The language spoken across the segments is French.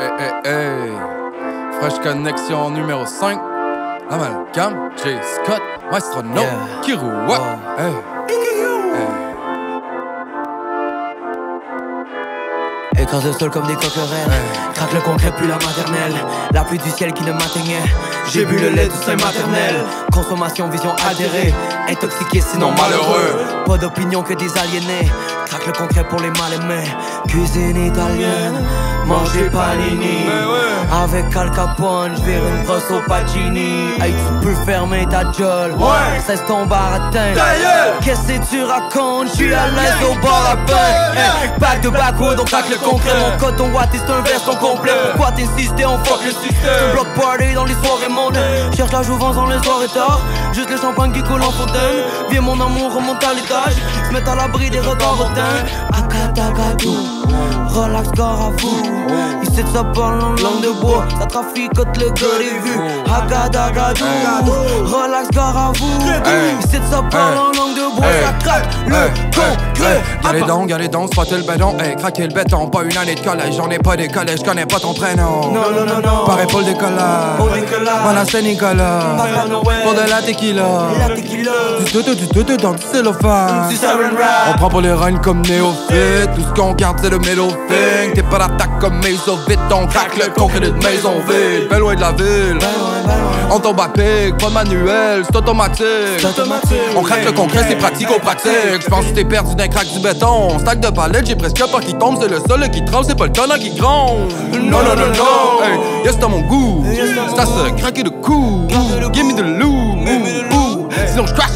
Hey. Fresh connexion numéro 5. Amalgam, J. Scott, Maestro No, Kirua. Hey. Écrase le sol comme des coquerelles. Craque le concret puis la maternelle. La pluie du ciel qui ne m'atteignait. J'ai bu le lait du sein maternel. Consommation, vision altérée. Intoxiqué sinon malheureux. Pas d'opinion que des aliénés. Craque le concret pour les mal aimés. Cuisine italienne, manger panini. Avec Al Capone, j'vire une brosse au Pacini. Hey, tu peux fermer ta gueule. Cesse ton baratin. Qu'est-ce que tu racontes? J'suis à l'aise au bord à pain. Back de backwood, on craque le concret. Mon coton watt c'est un version complet. Pourquoi t'insister? On fuck le système. Block party dans les soirées mondaines. Cherche la jouvence dans les soirées tard. Juste le champagne qui coule en fontaine. Viens mon amour, remonte à l'étage. Se mettre à l'abri des regards hautains. Akatagadou, relax gare à vous. Ici ça parle en langue de bois. Ça traficote le gars des vues. Akatagadou, relax gare à vous. Ici ça parle en langue de bois. Ça craque le concret. Galez donc, spotter le béton, craquer le béton. Pas une année de collège, j'en ai pas des collèges, j'connais pas ton prénom. Non. Pareil pour le décollage. Voilà, c'est Nicolas. Pour de la tequila. Du tout dans du cellophane. On prend pour les reines comme néophyte. Tout ce qu'on garde c'est le middle thing. T'es pas d'attaque comme Maisovite. On craque le concret de maison vide. Ben loin de la ville. On tombe à pic, pas de manuel, c'est automatique. On craque le concret, c'est pratico-pratique. J'pense que t'es perdu d'un crack du béton. Stack de palettes, j'ai presque peur qu'il tombe. C'est le sol qui tremble, c'est pas le tonnerre qui gronde. Non. Hey, yes, t'as mon goût. C'est à se craquer de coups. Give me the loot. Sinon j'crash,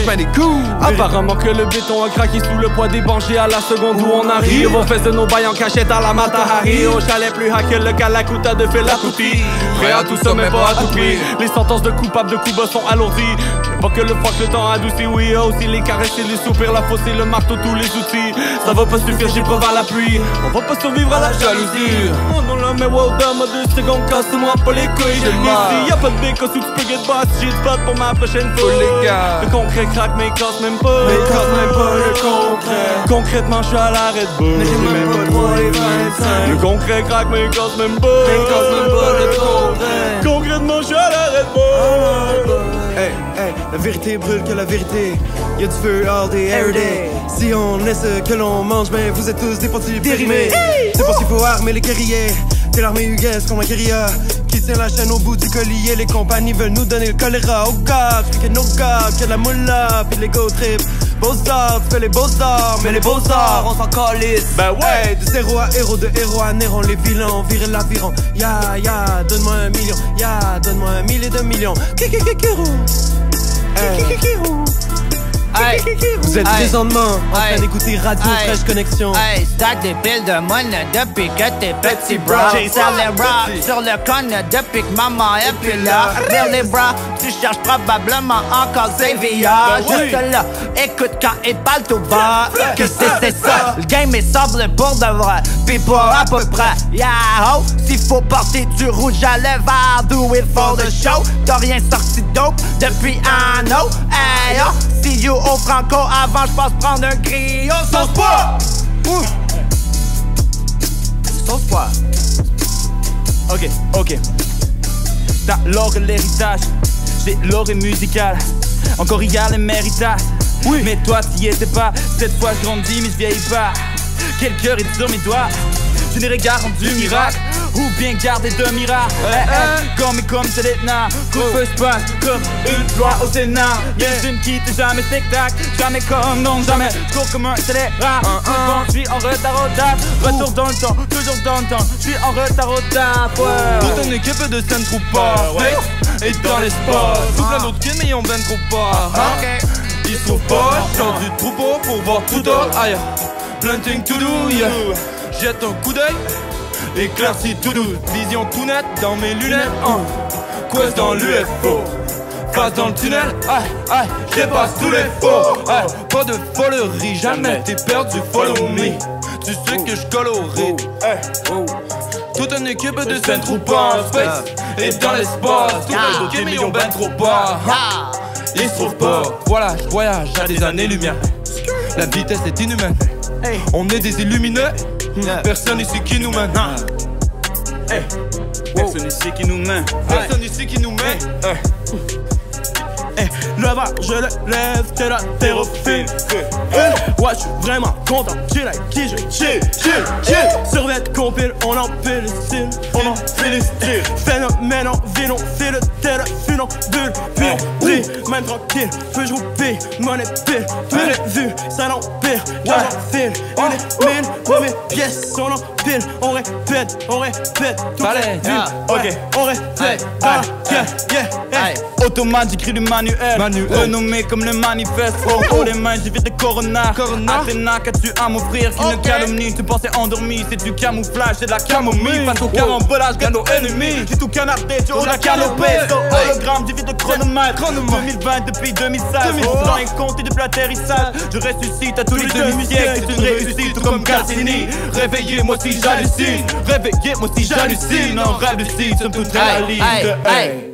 ben des coups. Apparemment que le béton a craqué sous le poids des banquiers à la seconde où on arrive. On fait de nos bails en cachette à la Matahari. Au chalet plus hack que le Kalakuta de Felakuti. Prêt à tout ça mais pas à tout prix. Les sentences de coupables de Cuba sont alourdies. Pas que le froid que le temps adoucit. Oui, aussi les caresses et les soupirs. La fosse et le marteau, tous les outils. Ça va pas suffire, j'ai preuve à l'appui. On va pas survivre à la jalousie. Oh non là mais wow dame, 2 secondes, casse-moi pas les couilles. Ici y'a pas de bécos où tu peux get boss. J'ai de spot pour ma prochaine fois. Le concret craque mais casse même pas. Le concret. Concrètement je suis à l'arrêt de bout. Mais j'ai même pas 3 et 25. Le concret craque mais casse même pas. Le concret. Concrètement je suis à l'arrêt de bout. Hey, la vérité brûle que la vérité. Y'a du feu all day, every day. Si on est ce que l'on mange, ben vous êtes tous des petits périmés. C'est parce qu'il faut armer les guerriers. T'es l'armée UGS comme un guérilla qui tient la chaîne au bout du collier. Les compagnies veulent nous donner le choléra. Oh God, que no God, que de la moula, pis de l'ego trip. Beaux-arts, tu fais les beaux-arts, mais les beaux-arts, on s'en calisse. Ben ouais, hey, de zéro à héros, de héros à néron, les vilains ont viré l'aviron. Ya, donne-moi 1 million. Ya, donne-moi 1 millier de millions. Kikikikirou. Vous êtes présentement en train d'écouter Radio Fresh Connexion. Hey, stack des piles de monnaie depuis que t'es petit bras. Sers les bras sur le con depuis que maman est plus là. Vers les bras, tu cherches probablement encore Xavier. Juste là, écoute quand il parle tout bas. Que c'est ça, le game est sobre pour de vrai. Pis pas à peu près, yahoo. S'il faut porter du rouge à lèvres, do it for the show. T'as rien sorti dope depuis un an. Hey oh, see you au Franco avant j'passe prendre un griot. Sauce quoi? Sauce quoi? Ok. T'as l'or et l'héritage, j'ai l'or et musical. Encore égal et méritage. Oui. Mais toi t'y étais pas. Cette fois je grandis mais je vieillis pas. Quel cœur est sur mes doigts. Je n'ai rendu miracle. Ou bien garder de miracles. Comme c'est l'étna. Coup de feu se passe comme une loi au Sénat. Yes, une quitte jamais spectacle. Jamais comme non jamais. Cours comme un scélérat. Bon, je suis en retard au taf. Retour dans le temps, toujours dans le temps. Je suis en retard au taf. Toute une équipe de scène trop pas. Et dans les spots. Tout plein d'autres kids mais ils ont ben trop pas. Ils se trouvent pas. Je sors du troupeau pour voir tout d'autre ailleurs. Planting to do, yeah. Jette un coup d'œil, éclairci tout doux. Vision tout nette dans mes lunettes. Quest dans l'UFO, face dans le tunnel. J'épasse tous les faux. Pas de folerie, jamais t'es perdu, follow me. Tu sais que je colorie. Toute une équipe de scène trop en space. Et dans l'espace, tout le d'autres millions ben trop bas. Ils se trouvent pas. Voilà, je voyage à des années-lumière. La vitesse est inhumaine. On est des illuminés. Personne ici qui nous mène. Personne ici qui nous met. Personne ici qui nous met. Le bras, je le lève, t'es la terre au fil. Ouais, j'suis vraiment content, chill avec qui je chill. Survêt compile, on empile le style, on empile le style. Phénomène en ville, on fait le terre, funambule. Puis on brille, même tranquille, peux je vous paye, monnaie pile. Tous les vues, ça l'empire, quand j'en file. On est mille, ouais mes pièces, on empile. On répète, toutes les villes. Ok, on répète, Automate, j'écris du manuel. Renommé comme le manifeste. Oh les mains, j'évite le corona. Athéna, qu'as-tu à m'offrir qui ne calomnie? Tu pensais endormi, c'est du camouflage, c'est de la camomille. Face au carambolage, gagne nos ennemis. J'ai tout canardé, tu haut la canopée. Hologramme, j'évite le chronomètre. 2020 depuis 2016. Dans un compte depuis l'atterrissage. Je ressuscite à tous les demi-siècles. C'est une réussite, tout comme Cassini. Réveillez-moi si j'hallucine. Réveillez-moi si j'hallucine. En rêve lucide, somme toute la ligne.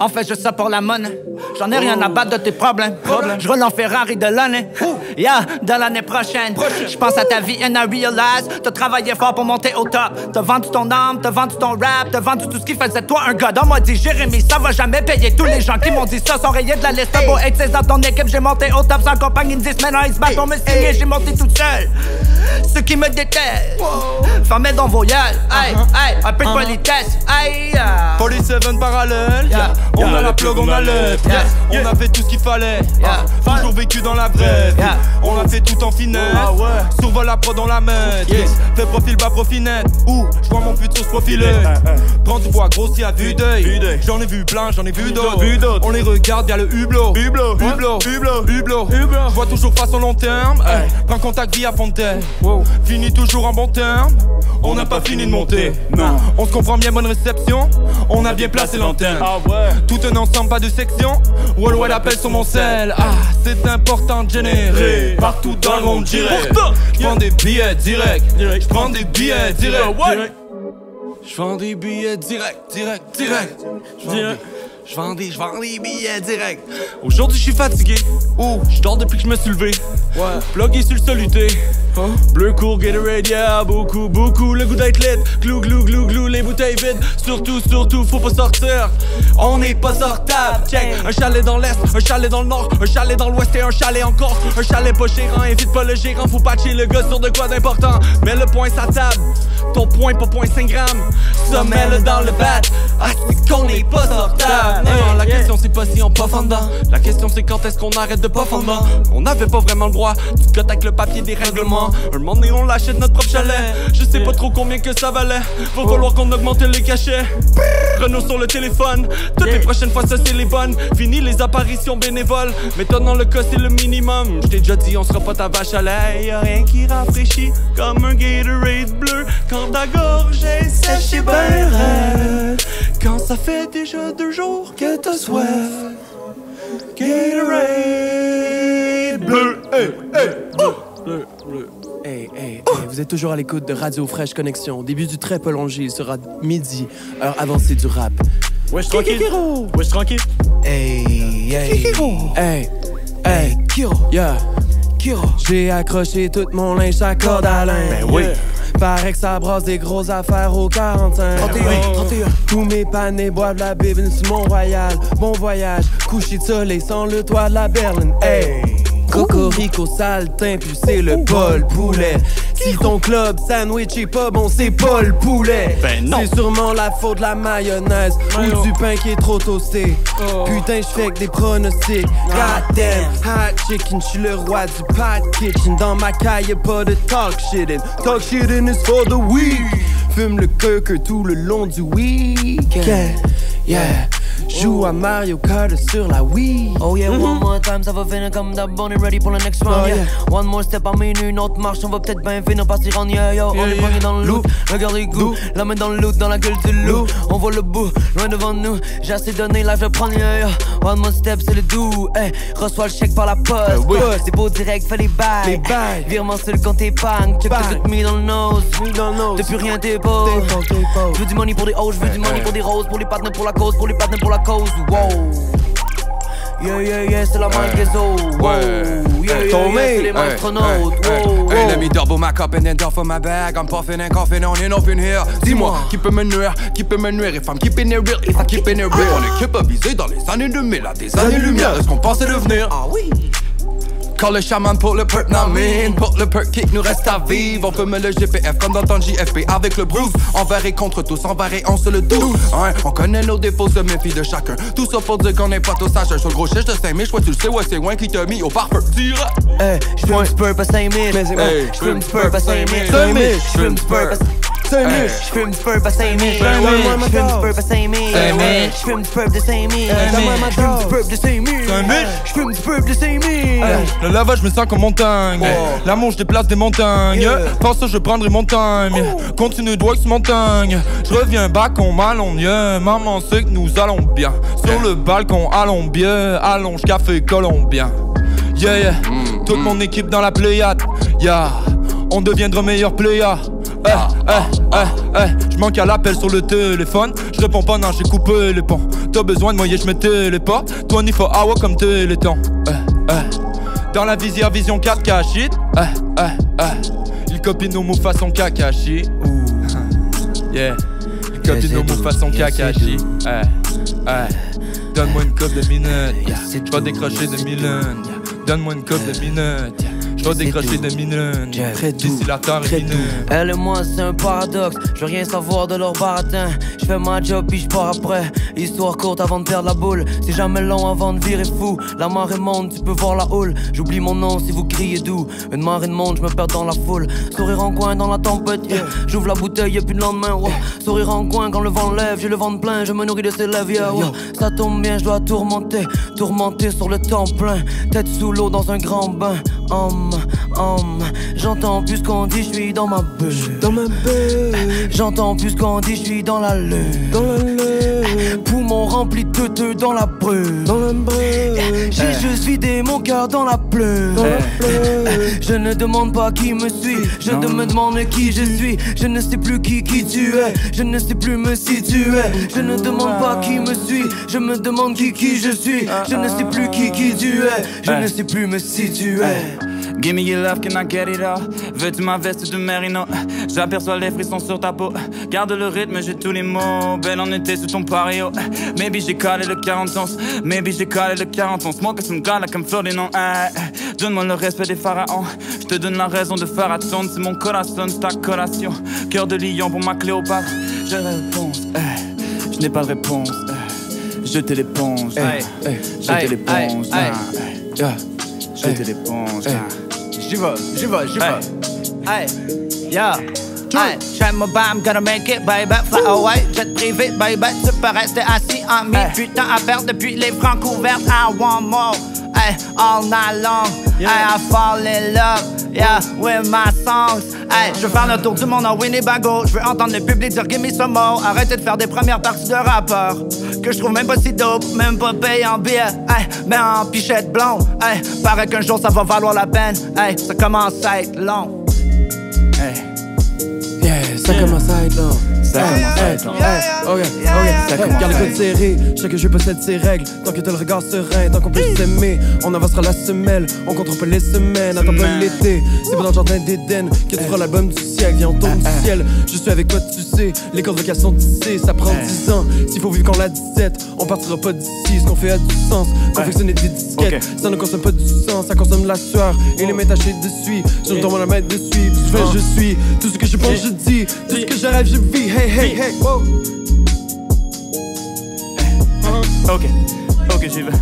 En fait, je sais pour la monnaie. J'en ai rien à battre de tes problèmes. Je roule en Ferrari de l'année. Yeah, de l'année prochaine. Je pense à ta vie and I realize. T'as travaillé fort pour monter au top. T'as vendu ton âme, t'as vendu ton rap. T'as vendu tout ce qui faisait de toi un gars. On m'a dit Jérémy, ça va jamais payer. Tous les gens qui m'ont dit ça sont rayés de la liste. T'as beau être 16 dans ton équipe, j'ai monté au top sans compagnie. 10 maintenant ils se battent pour me signer. J'ai monté tout seul. Ceux qui me détestent, fermez dans vos yeux. Un peu de politesse. Police 7 parallèle. On a la plug, on a l'aide. On a fait tout ce qu'il fallait. Toujours vécu dans la vraie vie. On a fait tout en finesse. Survole la pro dans la maîtrise. Fais profil bas, profil net. Je vois mon futur se profiler. Prends du bois grossi à vue d'œil. J'en ai vu plein, j'en ai vu d'autres. On les regarde via le hublot. Je vois toujours face au long terme. Prends contact via Fontaine. Fini toujours en bon terme. On n'a pas fini de monter. Non. On se comprend bien, bonne réception. On a bien placé l'antenne. Tout un ensemble, pas de section. Worldwide appelle sur mon sel. C'est important de générer partout dans le monde direct. J'prends des billets direct. J'prends des billets direct. J'vends des billets direct. Je vends des billets direct. Aujourd'hui je suis fatigué. Je dors depuis que je me suis levé. Plugué sur le soluté. Bleu court, Gatorade, yeah, beaucoup, le goût d'être lit. Glou, les bouteilles vides. Surtout, faut pas sortir. On n'est pas sortable. Check, un chalet dans l'est, un chalet dans le nord, un chalet dans l'ouest et un chalet en Corse. Un chalet pas gérant, évite pas le gérant. Faut patcher le gars sur de quoi d'important. Mets le point sa table. Ton point, pas point 5 grammes. Sommel dans le bat. C'est qu'on n'est pas sortable. Non, la question c'est pas si on puff en dedans. La question c'est quand est-ce qu'on arrête de puff en dedans. On n'avait pas vraiment le droit du cote avec le papier des règlements. Un moment donné on l'achète notre propre chalet. Je sais pas trop combien que ça valait. Va falloir qu'on augmente les cachets. Renault sur le téléphone. Toutes les prochaines fois ça c'est les bonnes. Fini les apparitions bénévoles. Maintenant le cas c'est le minimum. Je t'ai déjà dit on sera pas ta vache à lait. Y'a rien qui rafraîchit comme un Gatorade bleu. Quand ta gorge est sèche et ben raide. Quand ça fait déjà 2 jours que t'as soif. Gatorade bleu. Hey, vous êtes toujours à l'écoute de Radio Fraîche Connexion. Début du très prolongé, il sera midi, heure avancée du rap. Wesh tranquille. Hey, Kiro, yeah. J'ai accroché tout mon linge à corde à linge. Paraît que ça brasse des grosses affaires au 45. 31. Tous mes panés boivent la bibine sur Mont-Royal. Bon voyage, coucher de soleil sans le toit de la berline. Hey, Cocorico, saltin, puis c'est le Paul Poulet. Si ton club sandwich est pas bon, c'est pas le poulet. C'est sûrement la faute de la mayonnaise ou du pain qui est trop toasté. Putain, j'fais que des pronostics. Goddamn, hot chicken, j'suis le roi du pot kitchen. Dans ma caille, y'a pas de talk shittin'. Talk shittin' is for the weak. Fume le coker tout le long du week-end. Yeah. Joue à Mario Kart sur la Wii. Oh yeah, one more time, ça va finir comme d'hab, on est ready pour le next round, yeah. One more step à minuit, une autre marche, on va peut-être bien finir par s'y rendre, yeah, yo. On est poigné dans le loop, regarde les goûts, la main dans le loot, dans la gueule du loup. On voit le bout, loin devant nous, j'ai assez donné, là je vais prendre, yeah, yo. One more step, c'est le doux, hey. Reçois le chèque par la poste, c'est beau direct, fais les bails. Virement sur le compte épargne, check tout mis dans le nose. Depuis rien t'es pauvre. Je veux du money pour des hauts, je veux du money pour des roses, pour les partenaires, pour la cause, pour les partenaires, pour la cause, wow. c'est la main des eaux. C'est les astronautes. Hey, let me double my cup and then duffel my bag. I'm puffing and coughing on and off in here. Dis-moi, qui peut me nuire if I'm keeping it real, if I'm keeping it real. On est capabilisé dans les années 2000 à des années-lumière. Est-ce qu'on pensait devenir? Ah oui. Call le chaman pour le perk, n'amine. Pour le perk kick, nous reste à vivre. On peut me le GPF comme dans ton JFP avec le Bruce. Envers et contre tous, envers et on se le douce. Hein, on connaît nos défauts, se méfie de chacun. Tout ça pour dire qu'on n'est pas tous sages. Sur le gros chiche de 5000, je crois tu le sais, ouais, c'est loin qui t'a mis au parfum. Tire! Hey, j'fume un spur pas 5000. J'fume un spur pas 5000. J'fume un spur pas 5000. J'fume un spur pas 5000. J'fume un spur pas 5000. J'fume un spur de 5000. J'fume un spur de 5000. J'fume un spur de 5000. Le lavage me sent comme montagne. L'amour je déplace des montagnes. Pour ça je prendrai mon time. Continue de wax montagne. Je reviens back, on m'allons mieux. Maman sait que nous allons bien. Sur le balcon, allons bien. Allonge café colombien. Yeah. Toute mon équipe dans la Pléiade. On deviendra meilleur player. Je manque à l'appel sur le téléphone. Je réponds pas, non, j'ai coupé les ponts. T'as besoin de moi, je me téléporte. 24 hours comme Téléthon. Dans la visière, vision 4K shit. Il copie nos moves façon Kakashi. Yeah. Il copie nos moves façon Kakashi. Donne-moi une coupe de minutes. Je vais décrocher de minutes. Donne-moi une coupe de minutes. Je vais décrocher de minutes. D'ici la terre est minute. Elle et moi c'est un paradoxe. Je veux rien savoir de leur baratin. Je fais ma job puis je pars après. Histoire courte avant de perdre la boule. C'est jamais long avant de virer fou. La marée monte, tu peux voir la houle. J'oublie mon nom si vous criez doux. Une marée de monde, je me perds dans la foule. Sourire en coin dans la tempête, J'ouvre la bouteille, y'a plus de lendemain, Sourire en coin quand le vent lève. J'ai le ventre plein, je me nourris de ses lèvres, Ça tombe bien, je dois tourmenter sur le temps plein. Tête sous l'eau dans un grand bain. J'entends plus qu'on dit, je suis dans ma bulle. J'entends plus qu'on dit, je suis dans la lune. Poumon rempli de teuteux dans la brume. J'ai juste vidé mon cœur dans la plume. Je ne demande pas qui me suit, je me demande qui je suis. Je ne sais plus qui tu es, je ne sais plus me situer. Je ne demande pas qui me suit, je me demande qui je suis. Je ne sais plus qui tu es, je ne sais plus me situer. Give me your love, can I get it all? Veux-tu ma veste de merino? J'aperçois les frissons sur ta peau. Garde le rythme, j'ai tous les mots. Belle en été sous ton pario. Maybe j'ai calé le 40 ans. Maybe j'ai calé le 40 ans. Smoke some God like I'm floating on. Donne-moi le respect des pharaons. Je te donne la raison de faire attendre. C'est mon corazon, c'est ta collation. Cœur de lion pour ma Cléopâtre. J'ai la réponse. Je n'ai pas de réponse. Jetez l'éponge. Jetez l'éponge. Jetez l'éponge. J'y vais. Hey, yeah. Hey, j'aime mon bam, gonna make it, baby. Fly away, jet privé, baby. Tu peux rester assis en mi-putain à perdre depuis les francs couverts. I want more, hey, all night long. Hey, I fall in love, yeah, with my songs. Hey, je veux faire le tour du monde en Winnebago. Je veux entendre le public dire give me some more. Arrêtez de faire des premières parties de rappeurs que je trouve même pas si dope, même pas payé en billets. Hey, mais en pichette blonde. Hey, paraît qu'un jour ça va valoir la peine. Hey, ça commence à être long. Hey. Ça commence à être long. Garde les côtes serrées, chaque jeu possède ses règles. Tant que t'as le regard serein, tant qu'on peut s'aimer, on avancera la semelle. On comptera pas les semaines, attends pas l'été. C'est pas dans le jardin d'Éden que tu feras l'album du siècle. Viens, on tourne du ciel, je suis avec toi, tu sais. Les cordes vocales sont tissées, ça prend 10 ans. S'il faut vivre quand l'a 17, on partira pas d'ici. Ce qu'on fait a du sens, confectionner des disquettes. Ça ne consomme pas du sang, ça consomme de la sueur. Et les mains tachées de suie, je ne tombe la main de suie. Je suis, tout ce que je pense, je dis. Tout ce que je rêve, je vis. Hey, wow. Ok, j'y vais.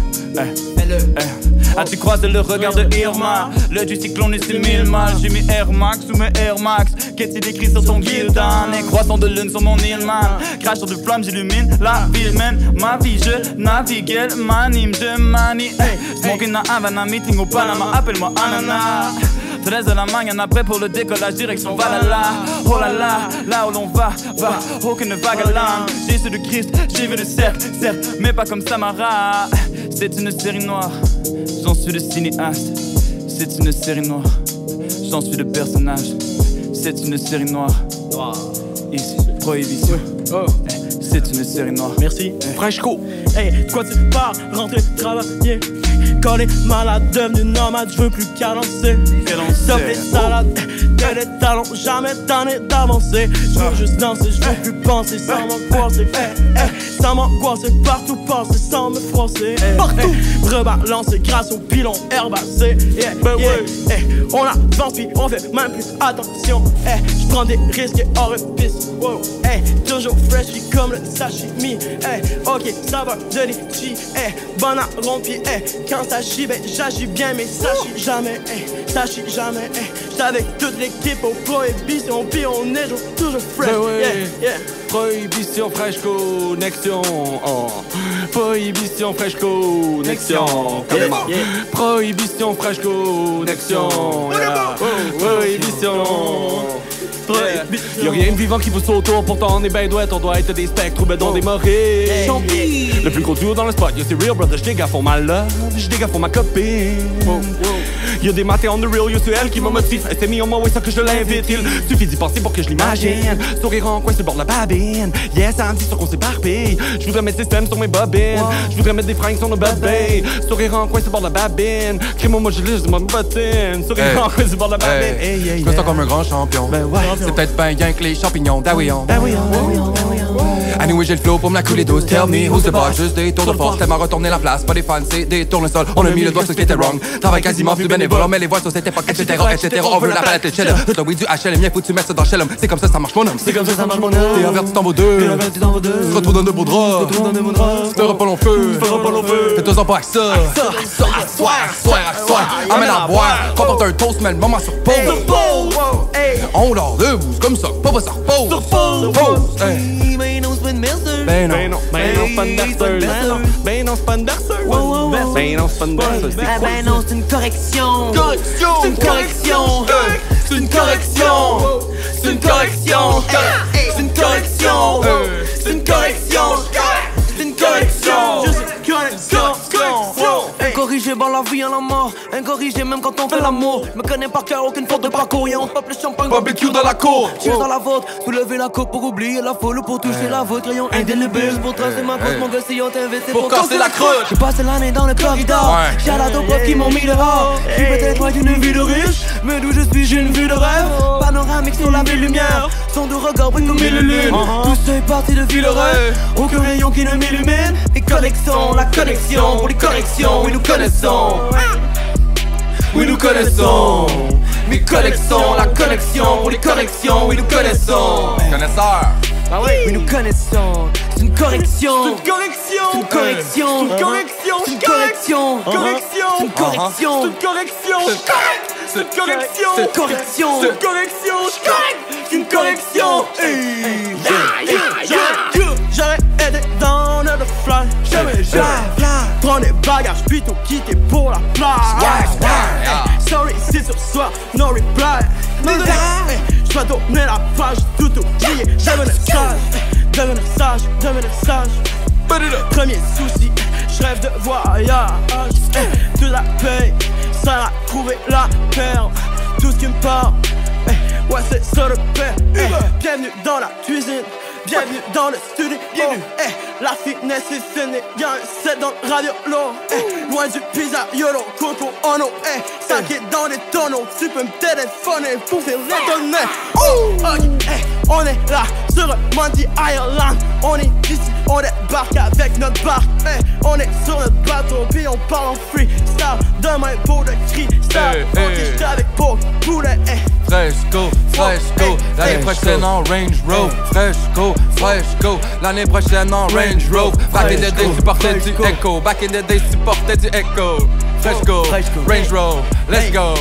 As-tu croisé le regard de Irma? Le du cyclone et ses 1000 mal. J'ai mis Air Max sous mes Air Max. Qu'est-il écrit sur ton guildan? Et croissant de lune sur mon île, man. Crash sur de flammes, j'illumine la ville, man. Ma vie, je navigue, elle m'anime, je manie. Smoking à Havana, meeting au Panama. Appelle-moi Anana. 13 de la mañana, prêt pour le décollage, direction Valhalla. Oh là là, là où l'on va, aucune vague à l'âme. J'ai su de Christ, j'ai vu le cercle, mais pas comme Samara. C'est une série noire, j'en suis le cinéaste. C'est une série noire, j'en suis le personnage. C'est une série noire, ici, prohibition. c'est une série noire. Merci. Freshco. Hey, de quoi tu pars? Rentrer, travailler. Quand les malades devenus nomades, je veux plus cadencer. Sauf les salades, t'as des talents, jamais tanné d'avancer. Je veux juste danser, je veux plus penser sans m'angoisser. Sans m'angoisser, partout passer sans me froisser. Partout, rebalancer grâce au pilon herbacé. On avance puis on fait même plus attention. Je prends des risques et hors piste. Toujours fresh, comme le sashimi. Ok, ça va de litchi. Bon à rompier. Quand ça chie, ben j'agis bien, mais ça chie jamais. Ça chie jamais. J'suis avec toute l'équipe aux prohibitions, puis on est toujours fresh. Prohibition, fresh connexion. Prohibition, fresh connexion. Prohibition, fresh connexion. Prohibition. Y'a rien de vivant qui pousse autour, pourtant on est ben douette, on doit être des spectres ou ben dans des morées. Le plus gros duo dans le spot, y'a c'est real brother, j'dégage à fond ma love, j'dégage à fond ma copine. Y'a des matins on the real, y'a c'est elle qui me motive. Elle s'est mis en moi, oui, ça que je l'invite. Il suffit d'y penser pour que je l'imagine. Sourire en coin sur le bord de la babine. Yes, ça me dit sur qu'on s'éparpille. J'voudrais mettre des systèmes sur mes bobines. J'voudrais mettre des fringues sur nos bébés. Sourire en coin sur le bord de la babine. Crée-moi, moi je lise de ma bottine. Sourire en coin sur le bord de la babine. Je me sens comme un grand champion. C'est peut-être ben rien que les champignons. Anyway, j'ai le flow pour me la couler douce. Tell me who's the boss, juste des tours de force. Tellement retourner la place, pas des fans, c'est des tournesols. On a mis le doigt sur ce qui était wrong. Travail quasiment plus bénévole, on met les voix sur cette époque, etc. On veut la palette et chill. Tout le weed du HLM, bien faut que tu mettes ça dans Shellum. C'est comme ça marche mon homme. C'est comme ça marche mon homme. T'es averti t'en vaut deux. Tu te retrouves dans de beaux draps. Tu feras pas long feu. Fais-toi-en pas avec ça. Soir. Amène à boire. Remporte un toast, mais le moment sur pause. On dort debout, c'est comme ça, papa ça repose. Ben non, c'est pas une berceuse. Ben non, c'est une correction. C'est une correction. C'est une correction. C'est une correction. C'est une correction. C'est une correction. C'est une correction. Incorrigé par la vie à la mort. Incorrigé même quand on fait l'amour. Me connais par cœur, aucune faute de parcours. Et on pop le champagne, barbecue dans la cour. Cheers dans la vôtre, soulever la coupe pour oublier la foule ou pour toucher la vôtre. Crayon indélébile pour tracer ma côte. Mon gars, si on t'invite pour casser la croûte. J'ai passé l'année dans le corridor. Shout-out aux profs qui m'ont mis dehors. J'ai peut-être moi une vie de riche, mais d'où je suis, j'ai une vie de rêve. Panoramique sur la belle lumière. Son de regard brille comme mille lunes. Tout ça est parti de vie de rêve. Aucun rayon qui ne m'illumine. Les connexions, la connexion pour les corrections. Oui, nous connaissons. Oui, nous connaissons. Mes connexions, la connexion pour les corrections. Oui, nous connaissons. Connaisseur. Ah oui. Oui, nous connaissons. C'est une correction. C'est une correction. C'est une correction. C'est une correction. C'est une correction. Correction. C'est une correction. C'est une correction. C'est une correction. C'est une correction. C'est une correction. C'est une correction. J'aurais aidé dans le fly. Jamais prends des bagages puis tout quitter pour la plage. Sorry si ce soir no reply. J'dois tourner la page, tout oublié. Devenir sage. Premier souci, j'rêve de voyage. De la paix, ça a trouvé la perle. Tout ce qui me parle, ouais c'est ça le paix. Bienvenue dans la cuisine. Bienvenue dans le studio. La finesse est finie. Y'a un set dans le radio lourd. Loin du pizzaiolo, coco en eau. Ça qui est dans les tonneaux. Tu peux me téléphoner pour faire l'étonner. On est là sur Monty Island. On est ici, on débarque avec notre barque. On est sur notre bateau, puis on parle en freestyle. Demain pour le cristal. Ok, j'étais avec pour poulet. Fresco, l'année prochaine en Range Rover. Fresco, l'année prochaine en Range Rover. Back in the day, tu portais du Echo. Back in the day, tu portais du Echo. Fresco, Range Rover, let's go.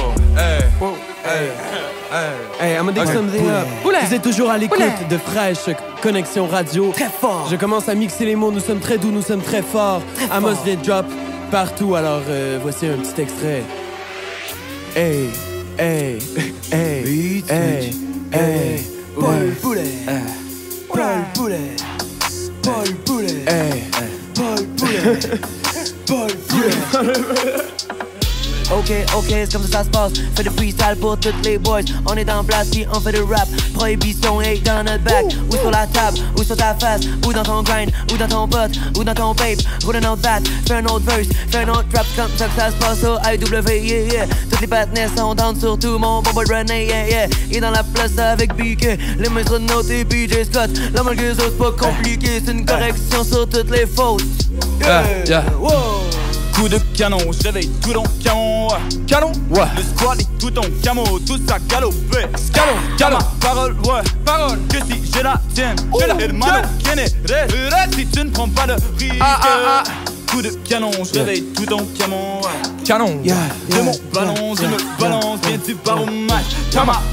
Hey, I'm gonna dig something up. Vous êtes toujours à l'écoute de Fresh Connexion Radio. Très fort. Je commence à mixer les mots, nous sommes très doux, nous sommes très forts. Amos vient de drop partout, alors voici un petit extrait. Hey. Paul Poulet. Ok, c'est comme ça se passe. Fais des freestyle pour toutes les boys. On est dans place puis on fait du rap. Prohibition est dans notre back. Ou sur la table, ou sur ta face. Ou dans ton grind, ou dans ton pote, ou dans ton vape. Roule un autre bat, fais un autre verse, fais un autre rap. Comme ça que ça se passe au IW, yeah, yeah. Toutes les partenaires sont down, surtout mon bon boy René, yeah, yeah. Il est dans la place avec BK. Les mains sur nos BJ Scott. La malgré eux, c'est pas compliqué. C'est une correction sur toutes les fautes. Yeah. Wow. Coup de canon, je réveille tout ton camo. Canon, ouais. Le squad est tout ton camo, tout ça galopé. Canon, Parole, ouais. parole. Que si j'ai la tienne, et le mano qui reste. Si tu ne prends pas de risque. Coup de canon, je réveille tout ton camo. Canon, De mon ballon, je me balance, viens tu pars au match.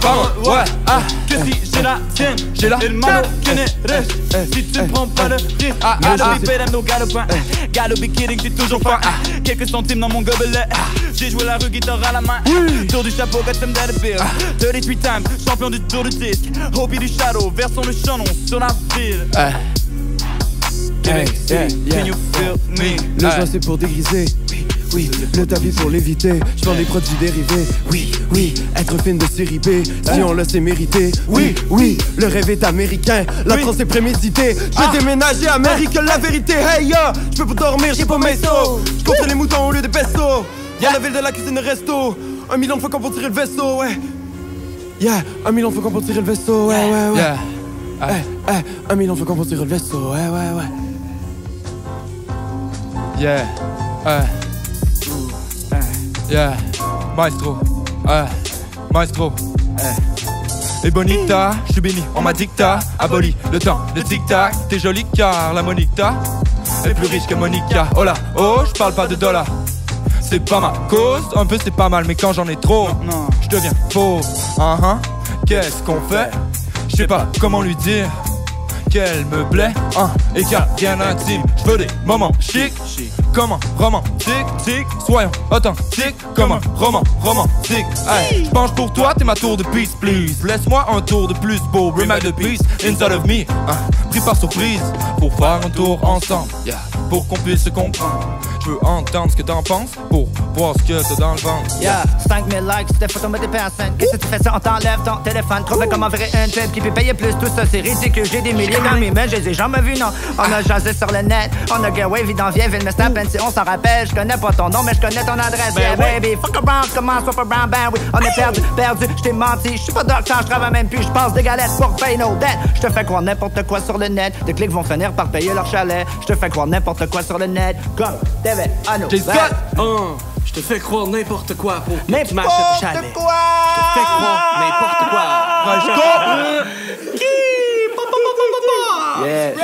parole, ouais. Que si j'ai la tienne, j'ai la et le mano qui reste. Si tu ne prends pas de risque. Galopé, aime nos galopins. Galopé kidding, j'ai toujours faim. Quelques centimes dans mon gobelet. J'ai joué la rue, guitare à la main. Tour du chapeau, custom that bill. 33 times, champion du tour de disque. Au pied du shadow, versons le chanon sur la ville. Can you feel me? Le joint c'est pour dégriser. Oui, le tapis pour l'éviter. Je vends des produits dérivés. Oui, être fine de série B. Si on le sait mériter. Oui, le rêve est américain. La France est préméditée. Je vais déménager à Amérique, la vérité. Hey ya, je peux pas dormir, j'ai pas mes sauts. Je compte les moutons au lieu des pesos. Dans la ville de la cuisine resto. 1 million de fois qu'on peut tirer le vaisseau, ouais. 1 million de fois qu'on peut tirer le vaisseau, ouais. 1 million de fois qu'on peut tirer le vaisseau, ouais. Maestro, maestro. Et bonita, je suis béni, on m'a dicta. Aboli le temps, le tic-tac. T'es jolie car la Monica est plus riche que Monica. Oh là, oh, je parle pas de dollars. C'est pas ma cause, un peu c'est pas mal, mais quand j'en ai trop, je deviens faux. Qu'est-ce qu'on fait? Je sais pas comment lui dire qu'elle me plaît, et qu'il y a rien d'intime. Je veux des moments chic, comme un romantique, soyons authentiques, comme un roman romantique. Hey, j'penche pour toi, t'es ma tour de peace, please. Laisse-moi un tour de plus beau, remind the peace inside of me. Pris par surprise, pour faire un tour ensemble, pour qu'on puisse se comprendre. Je veux entendre ce que t'en penses, pour voir ce que t'as dans le ventre. 5000 likes, des photos me dépassent. Qu'est-ce que tu fais ça? On t'enlève ton téléphone. Trouver comment virer un tube qui peut payer plus. Tout ça, c'est ridicule. J'ai des milliers dans mes mains, je les ai jamais vus, non. On a jasé sur le net, on a Getwave dans Vieilleville, mais c'est à peine si on s'en rappelle. Je connais pas ton nom, mais je connais ton adresse. Baby, fuck around, commence pas brown, oui. On est perdu, je t'ai menti. Je suis pas docteur, je travaille même plus. Je passe des galettes pour payer nos dettes. Je te fais croire n'importe quoi sur le net. Des clics vont finir par payer leur chalet. Je te fais croire n'importe quoi sur le net. Comme David, Anno. Je te fais croire n'importe quoi pour que tu m'achètes au chalet. N'importe quoi! Je te fais croire n'importe quoi.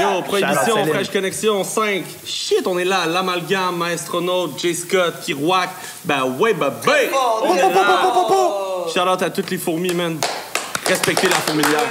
Yo, Prohibition, Fresh Connexion 5. Shit, on est là, l'amalgame, Maestronaute, J. Scott, Kirouac. Ben ouais, on est là. Shout out à toutes les fourmis, man. Respectez la fourmilière.